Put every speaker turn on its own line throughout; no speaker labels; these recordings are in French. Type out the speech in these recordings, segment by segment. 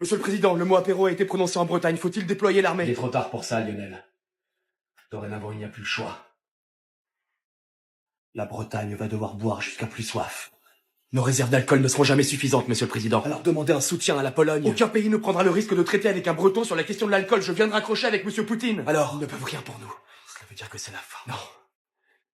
Monsieur le Président, le mot apéro a été prononcé en Bretagne. Faut-il déployer
Il
l'armée?
est trop tard pour ça, Lionel. Dorénavant, il n'y a plus le choix. La Bretagne va devoir boire jusqu'à plus soif.
Nos réserves d'alcool ne seront jamais suffisantes, Monsieur le Président. Alors demandez un soutien à la Pologne. Aucun pays ne prendra le risque de traiter avec un Breton sur la question de l'alcool. Je viens de raccrocher avec Monsieur Poutine. Alors, ils ne peuvent rien pour nous. Cela veut dire que c'est la fin. Non.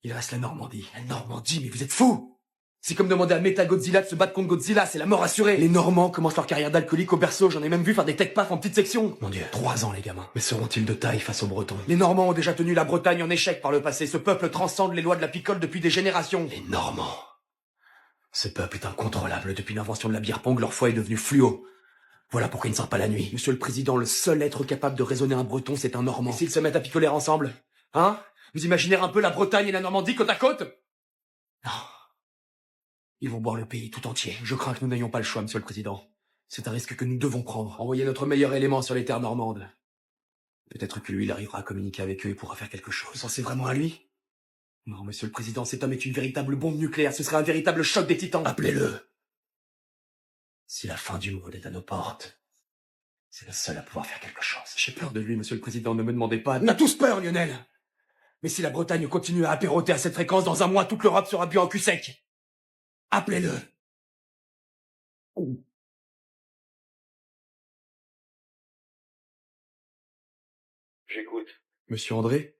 Il reste la Normandie. La Normandie, mais vous êtes fous! C'est comme demander à Mechagodzilla de se battre contre Godzilla, c'est la mort assurée. Les Normands commencent leur carrière d'alcoolique au berceau, j'en ai même vu faire des tech-paf en petite section. Mon Dieu, 3 ans les gamins. Mais seront-ils de taille face aux Bretons? Les Normands ont déjà tenu la Bretagne en échec par le passé. Ce peuple transcende les lois de la picole depuis des générations. Les Normands. Ce peuple est incontrôlable. Depuis l'invention de la bière pong, leur foie est devenu fluo. Voilà pourquoi ils ne sortent pas la nuit. Monsieur le Président, le seul être capable de raisonner un Breton, c'est un Normand. Et s'ils se mettent à picoler ensemble? Hein? Vous imaginez un peu la Bretagne et la Normandie côte à côte? Non. Ils vont boire le pays tout entier. Je crains que nous n'ayons pas le choix, Monsieur le Président. C'est un risque que nous devons prendre. Envoyer notre meilleur élément sur les terres normandes. Peut-être que lui, il arrivera à communiquer avec eux et pourra faire quelque chose. Vous pensez vraiment à lui? Non, Monsieur le Président, cet homme est une véritable bombe nucléaire. Ce serait un véritable choc des titans. Appelez-le. Si la fin du monde est à nos portes, c'est le seul à pouvoir faire quelque chose. J'ai peur de lui, Monsieur le Président, ne me demandez pas. On a tous peur, Lionel. Mais si la Bretagne continue à apéroter à cette fréquence, dans un mois, toute l'Europe sera bu en cul sec. Appelez-le.
J'écoute.
Monsieur André?